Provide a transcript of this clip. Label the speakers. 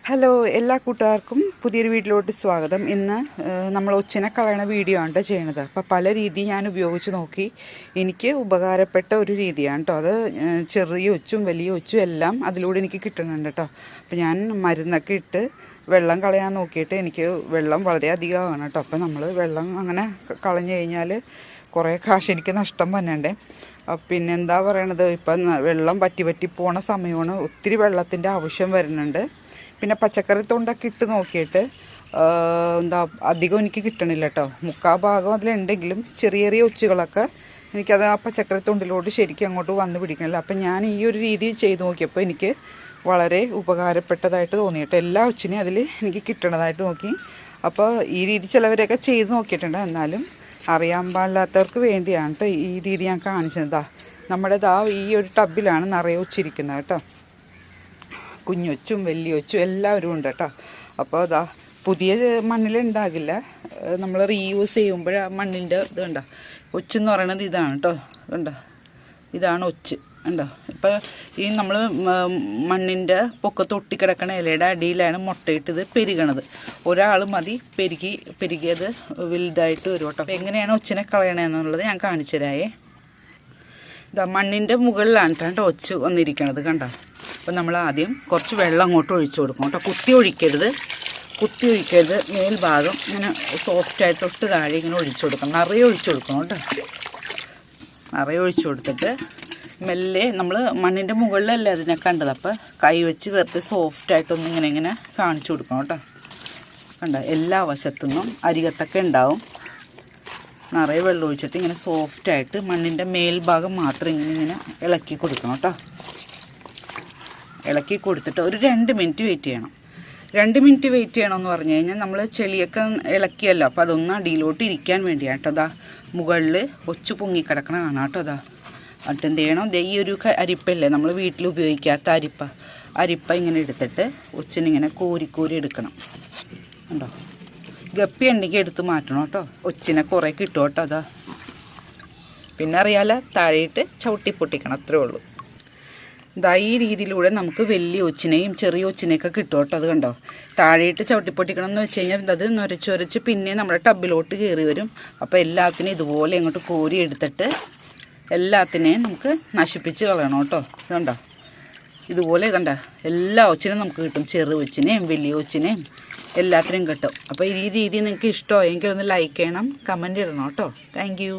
Speaker 1: Hello, എല്ലാ കൂട്ടുകാർക്കും പുതിയൊരു വീട്ടിലോട്ട് സ്വാഗതം. ഇന്ന് നമ്മൾ ഒച്ചിനെ കളയണ വീഡിയോ ആണ് ചെയ്യണത്. അപ്പോൾ പല രീതി ഞാൻ ഉപയോഗിച്ച് നോക്കി. എനിക്ക് ഉപകാരപ്പെട്ട ഒരു രീതിയാണ് കേട്ടോ അത്. ചെറിയ ഒച്ചും വലിയ ഒച്ചും എല്ലാം അതിലൂടെ എനിക്ക് കിട്ടുന്നുണ്ട് കേട്ടോ. അപ്പോൾ ഞാൻ മരുന്നൊക്കെ ഇട്ട് വെള്ളം കളയാൻ നോക്കിയിട്ട് എനിക്ക് വെള്ളം വളരെ അധികമാണ് കേട്ടോ. അപ്പോൾ നമ്മൾ വെള്ളം അങ്ങനെ കളഞ്ഞു കഴിഞ്ഞാൽ കുറേ കാശ് എനിക്ക് നഷ്ടം വന്നണ്ടേ. പിന്നെന്താ പറയണത്, ഇപ്പം വെള്ളം വറ്റി പോണ സമയമാണ്, ഒത്തിരി വെള്ളത്തിൻ്റെ ആവശ്യം വരുന്നുണ്ട്. പിന്നെ പച്ചക്കറി തൊണ്ടൊക്കെ ഇട്ട് നോക്കിയിട്ട് അധികം എനിക്ക് കിട്ടണില്ല കേട്ടോ. മുക്കാൽ ഭാഗം അതിലുണ്ടെങ്കിലും ചെറിയ ചെറിയ ഒച്ചുകളൊക്കെ എനിക്കത് ആ പച്ചക്കറി തൊണ്ടിലോട്ട് ശരിക്കും അങ്ങോട്ട് വന്ന് പിടിക്കണില്ല. അപ്പം ഞാൻ ഈ ഒരു രീതി ചെയ്ത് നോക്കിയപ്പോൾ എനിക്ക് വളരെ ഉപകാരപ്പെട്ടതായിട്ട് തോന്നി കേട്ടോ. എല്ലാ ഒച്ചിനെയും അതിൽ എനിക്ക് കിട്ടണതായിട്ട് നോക്കി. അപ്പോൾ ഈ രീതി ചിലവരൊക്കെ ചെയ്ത് നോക്കിയിട്ടുണ്ട്. എന്നാലും അറിയാൻ പാടില്ലാത്തവർക്ക് വേണ്ടിയാണ് കേട്ടോ ഈ രീതി ഞാൻ കാണിച്ചത്. നമ്മുടെ ഈ ഒരു ടബിലാണ് നിറയെ ഒച്ചിരിക്കുന്നത് കേട്ടോ. കുഞ്ഞൊച്ചും വലിയൊച്ചും എല്ലാവരും ഉണ്ട് കേട്ടോ. അപ്പോൾ പുതിയ മണ്ണിലുണ്ടാകില്ല, നമ്മൾ റീയൂസ് ചെയ്യുമ്പോൾ ആ മണ്ണിൻ്റെ ഇത് കണ്ടോ. ഒച്ചെന്ന് പറയണത് ഇതാണ് കേട്ടോ. കണ്ടോ, ഇതാണ് ഒച്ച് കണ്ടോ. ഇപ്പോൾ ഈ നമ്മൾ മണ്ണിൻ്റെ പൊക്കത്ത് ഒട്ടിക്കിടക്കണ ഇലയുടെ അടിയിലാണ് മുട്ടയിട്ടത് പെരുകണത്. ഒരാൾ മതി പെരുകിയത് വലുതായിട്ട് വരും കേട്ടോ. അപ്പോൾ എങ്ങനെയാണ് ഒച്ചിനെ കളയണമെന്നുള്ളത് ഞാൻ കാണിച്ചു തരാമേ. മണ്ണിൻ്റെ മുകളിലാണ് കേട്ടോ ഒച്ച് വന്നിരിക്കണത് കണ്ടോ. അപ്പോൾ നമ്മൾ ആദ്യം കുറച്ച് വെള്ളം അങ്ങോട്ട് ഒഴിച്ചു കൊടുക്കും കേട്ടോ. കുത്തി ഒഴിക്കരുത്. മേൽഭാഗം ഇങ്ങനെ സോഫ്റ്റായിട്ട് തൊട്ട് താഴെ ഇങ്ങനെ ഒഴിച്ചു കൊടുക്കണം. നിറയെ ഒഴിച്ചു കൊടുക്കണം കേട്ടോ. നിറയെ ഒഴിച്ചു കൊടുത്തിട്ട് മെല്ലെ നമ്മൾ മണ്ണിൻ്റെ മുകളിലല്ലേ അതിനെ കണ്ടത്. അപ്പോൾ കൈ വെച്ച് വെറുതെ സോഫ്റ്റായിട്ടൊന്ന് ഇങ്ങനെ കാണിച്ചു കൊടുക്കണം കേട്ടോ. കണ്ടോ, എല്ലാ വശത്തുനിന്നും അരികത്തൊക്കെ ഉണ്ടാവും. നിറയെ വെള്ളം ഒഴിച്ചിട്ട് ഇങ്ങനെ സോഫ്റ്റായിട്ട് മണ്ണിൻ്റെ മേൽഭാഗം മാത്രം ഇങ്ങനെ ഇളക്കി കൊടുക്കണം കേട്ടോ. ഇളക്കി കൊടുത്തിട്ട് ഒരു 2 മിനിറ്റ് വെയിറ്റ് ചെയ്യണം. 2 മിനിറ്റ് വെയിറ്റ് ചെയ്യണമെന്ന് പറഞ്ഞു കഴിഞ്ഞാൽ നമ്മൾ ചെളിയൊക്കെ ഇളക്കിയല്ലോ. അപ്പോൾ അതൊന്ന് അടിയിലോട്ട് ഇരിക്കാൻ വേണ്ടിയാണ് കേട്ടോ. മുകളിൽ ഒച്ച് പൊങ്ങിക്കിടക്കണം കാണാം കേട്ടോ. എന്നിട്ട് എന്ത് ചെയ്യണം, ഈ ഒരു അരിപ്പല്ലേ നമ്മൾ വീട്ടിൽ ഉപയോഗിക്കാത്ത അരിപ്പ ഇങ്ങനെ എടുത്തിട്ട് ഒച്ചിനിങ്ങനെ കോരി എടുക്കണം കണ്ടോ. ഗപ്പി ഉണ്ടെങ്കിൽ എടുത്ത് മാറ്റണം കേട്ടോ. ഒച്ചിനെ കുറേ കിട്ടും കേട്ടോ. പിന്നെ അറിയാലോ, താഴെയിട്ട് ചവിട്ടി പൊട്ടിക്കണം, അത്രേ ഉള്ളൂ. ഈ രീതിയിലൂടെ നമുക്ക് വലിയ ഒച്ചിനെയും ചെറിയ ഒച്ചിനെയൊക്കെ കിട്ടും കേട്ടോ. അത് കണ്ടോ, താഴെയിട്ട് ചവിട്ടിപ്പൊട്ടിക്കണം എന്ന് വെച്ച് കഴിഞ്ഞാൽ അത് നൊരച്ചൊരച്ച് പിന്നെ നമ്മുടെ ടബിലോട്ട് കയറി വരും. അപ്പോൾ എല്ലാത്തിനും ഇതുപോലെ ഇങ്ങോട്ട് കോരി എടുത്തിട്ട് എല്ലാത്തിനെയും നമുക്ക് നശിപ്പിച്ച് കളയണം കേട്ടോ. ഇതുണ്ടോ, ഇതുപോലെ കണ്ട എല്ലാ ഒച്ചിനെയും നമുക്ക് കിട്ടും. ചെറു ഒച്ചിനെയും വലിയ ഒച്ചിനെയും എല്ലാത്തിനും കിട്ടും. അപ്പോൾ ഈ രീതി നിങ്ങൾക്ക് ഇഷ്ടമായെങ്കിൽ ഒന്ന് ലൈക്ക് ചെയ്യണം, കമൻറ്റ് ഇടണം കേട്ടോ. Thank you.